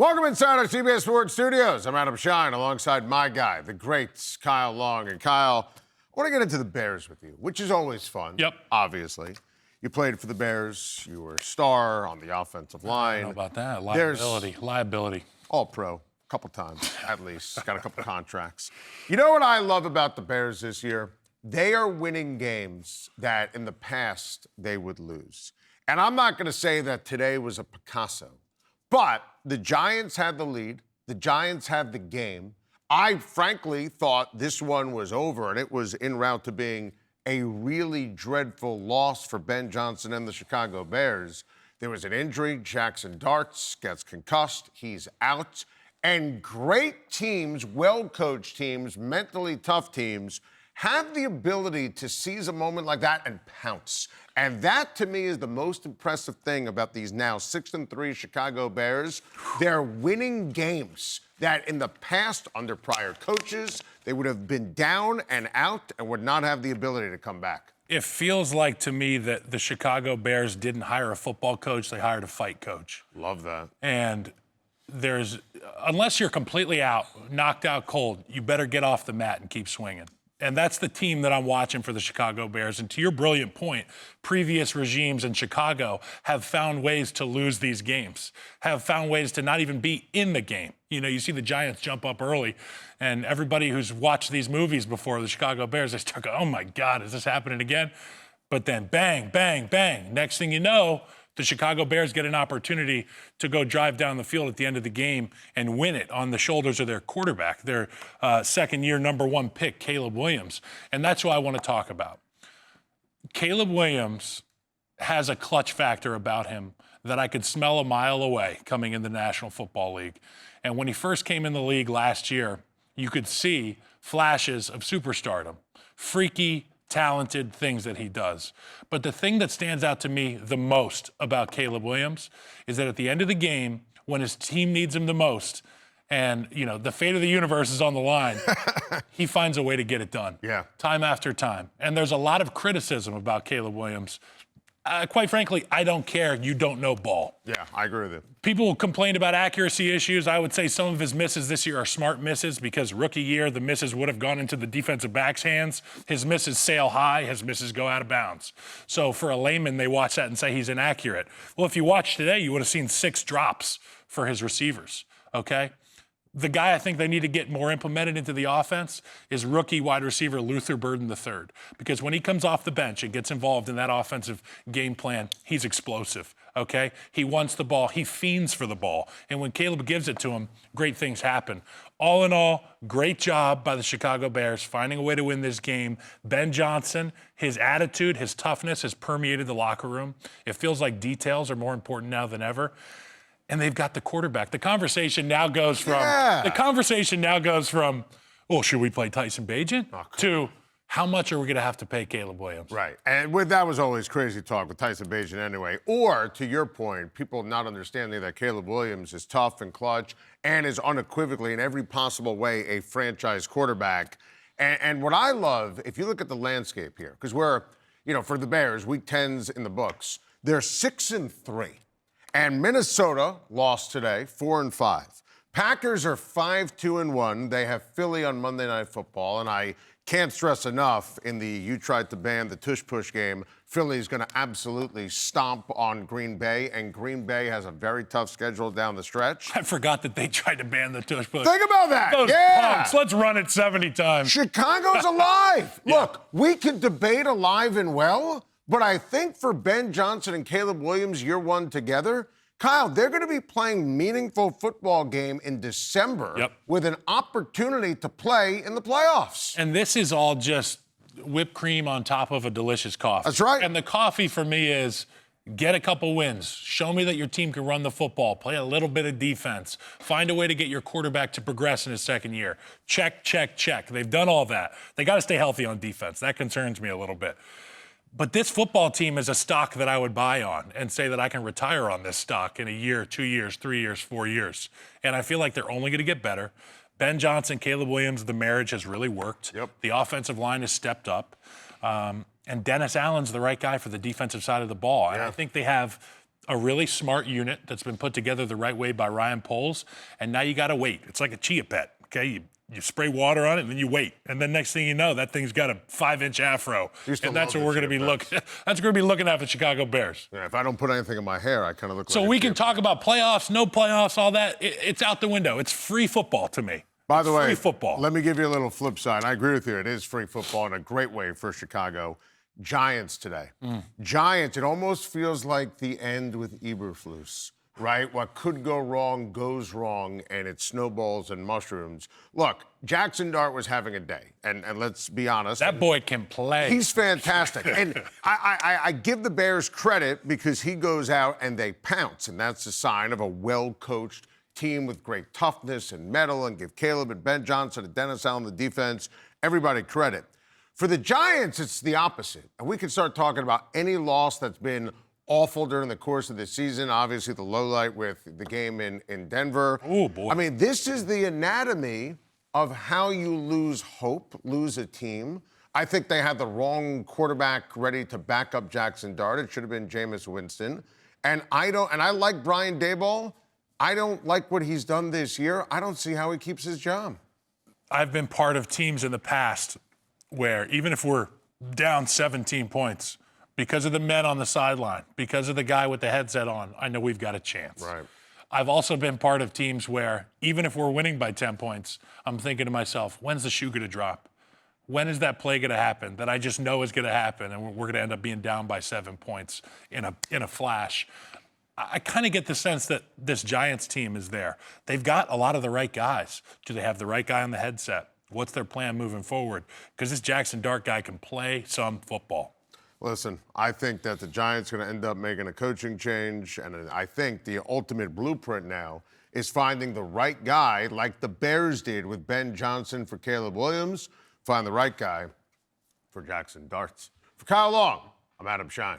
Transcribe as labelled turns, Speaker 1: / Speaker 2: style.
Speaker 1: Welcome inside our CBS Sports Studios. I'm Adam Schein alongside my guy, the great Kyle Long. And Kyle, I want to get into the Bears with you, which is always fun.
Speaker 2: Yep.
Speaker 1: Obviously. You played for the Bears. You were a star on the offensive line.
Speaker 2: I don't know about that. Liability.
Speaker 1: All pro, a couple times at least. Got a couple contracts. You know what I love about the Bears this year? They are winning games that in the past they would lose. And I'm not going to say that today was a Picasso, but the Giants had the lead. The Giants had the game. I frankly thought this one was over, and it was en route to being a really dreadful loss for Ben Johnson and the Chicago Bears. There was an injury. Jackson Darts gets concussed. He's out. And great teams, well-coached teams, mentally tough teams, have the ability to seize a moment like that and pounce. And that, to me, is the most impressive thing about these now 6-3 Chicago Bears. They're winning games that in the past, under prior coaches, they would have been down and out and would not have the ability to come back.
Speaker 2: It feels like to me that the Chicago Bears didn't hire a football coach, they hired a fight coach.
Speaker 1: Love that.
Speaker 2: And unless you're completely out, knocked out cold, you better get off the mat and keep swinging. And that's the team that I'm watching for the Chicago Bears. And to your brilliant point, previous regimes in Chicago have found ways to lose these games, have found ways to not even be in the game. You know, you see the Giants jump up early, and everybody who's watched these movies before, the Chicago Bears, they start going, oh my God, is this happening again? But then bang, bang, bang. Next thing you know, the Chicago Bears get an opportunity to go drive down the field at the end of the game and win it on the shoulders of their quarterback, their second-year number one pick, Caleb Williams. And that's who I want to talk about. Caleb Williams has a clutch factor about him that I could smell a mile away coming in the National Football League. And when he first came in the league last year, you could see flashes of superstardom, freaky, talented things that he does. But the thing that stands out to me the most about Caleb Williams is that at the end of the game, when his team needs him the most, and, you know, the fate of the universe is on the line, he finds a way to get it done.
Speaker 1: Yeah.
Speaker 2: Time after time. And there's a lot of criticism about Caleb Williams. Quite frankly, I don't care. You don't know ball.
Speaker 1: Yeah, I agree with you.
Speaker 2: People complained about accuracy issues. I would say some of his misses this year are smart misses because rookie year, the misses would have gone into the defensive back's hands. His misses sail high. His misses go out of bounds. So for a layman, they watch that and say he's inaccurate. Well, if you watched today, you would have seen 6 drops for his receivers, okay? The guy I think they need to get more implemented into the offense is rookie wide receiver Luther Burden III. Because when he comes off the bench and gets involved in that offensive game plan, he's explosive, okay? He wants the ball. He fiends for the ball. And when Caleb gives it to him, great things happen. All in all, great job by the Chicago Bears finding a way to win this game. Ben Johnson, his attitude, his toughness has permeated the locker room. It feels like details are more important now than ever. And they've got the quarterback. The conversation now goes from, oh, should we play Tyson Bagent? To how much are we going to have to pay Caleb Williams?
Speaker 1: Right. And that was always crazy talk with Tyson Bagent anyway. Or, to your point, people not understanding that Caleb Williams is tough and clutch and is unequivocally in every possible way a franchise quarterback. And what I love, if you look at the landscape here, because we're, you know, for the Bears, week 10's in the books, they're 6-3. And Minnesota lost today, 4-5. Packers are 5-2-1. They have Philly on Monday Night Football, and I can't stress enough in the you tried to ban the tush-push game, Philly's going to absolutely stomp on Green Bay, and Green Bay has a very tough schedule down the stretch.
Speaker 2: I forgot that they tried to ban the tush-push.
Speaker 1: Think about that.
Speaker 2: Those punks. Let's run it 70 times.
Speaker 1: Chicago's alive.
Speaker 2: Yeah.
Speaker 1: Look, we could debate alive and well, but I think for Ben Johnson and Caleb Williams year one together, Kyle, they're going to be playing meaningful football game in December with an opportunity to play in the playoffs.
Speaker 2: And this is all just whipped cream on top of a delicious coffee.
Speaker 1: That's right.
Speaker 2: And the coffee for me is get a couple wins. Show me that your team can run the football, play a little bit of defense, find a way to get your quarterback to progress in his second year. Check, check, check. They've done all that. They got to stay healthy on defense. That concerns me a little bit. But this football team is a stock that I would buy on and say that I can retire on this stock in a year, 2 years, 3 years, 4 years. And I feel like they're only going to get better. Ben Johnson, Caleb Williams, the marriage has really worked.
Speaker 1: Yep.
Speaker 2: The offensive line has stepped up. And Dennis Allen's the right guy for the defensive side of the ball. And I think they have a really smart unit that's been put together the right way by Ryan Poles, and now you got to wait. It's like a chia pet, okay? You spray water on it, and then you wait. And then next thing you know, that thing's got a 5-inch afro. And that's what we're going to be looking at. That's going to be looking at the Chicago Bears.
Speaker 1: Yeah, if I don't put anything in my hair, I kind of look like
Speaker 2: So we can talk about playoffs, no playoffs, all that. It's out the window. It's free football to me.
Speaker 1: By the way,
Speaker 2: free football.
Speaker 1: Let me give you a little flip side. I agree with you. It is free football in a great way for Chicago. Giants today. Giants, it almost feels like the end with Eberflus, right? What could go wrong goes wrong, and it snowballs and mushrooms. Look, Jackson Dart was having a day, and let's be honest.
Speaker 2: That boy can play.
Speaker 1: He's fantastic. And I give the Bears credit because he goes out and they pounce, and that's a sign of a well-coached team with great toughness and mettle, and give Caleb and Ben Johnson and Dennis Allen the defense, everybody credit. For the Giants, it's the opposite. And we can start talking about any loss that's been awful during the course of the season. Obviously, the lowlight with the game in Denver.
Speaker 2: Oh, boy.
Speaker 1: I mean, this is the anatomy of how you lose hope, lose a team. I think they had the wrong quarterback ready to back up Jackson Dart. It should have been Jameis Winston. And I like Brian Daboll. I don't like what he's done this year. I don't see how he keeps his job.
Speaker 2: I've been part of teams in the past where even if we're down 17 points, because of the men on the sideline, because of the guy with the headset on, I know we've got a chance.
Speaker 1: Right.
Speaker 2: I've also been part of teams where even if we're winning by 10 points, I'm thinking to myself, when's the shoe going to drop? When is that play going to happen that I just know is going to happen and we're going to end up being down by 7 points in a flash? I kind of get the sense that this Giants team is there. They've got a lot of the right guys. Do they have the right guy on the headset? What's their plan moving forward? Because this Jackson Dart guy can play some football.
Speaker 1: Listen, I think that the Giants are going to end up making a coaching change, and I think the ultimate blueprint now is finding the right guy, like the Bears did with Ben Johnson for Caleb Williams, find the right guy for Jackson Darts. For Kyle Long, I'm Adam Schein.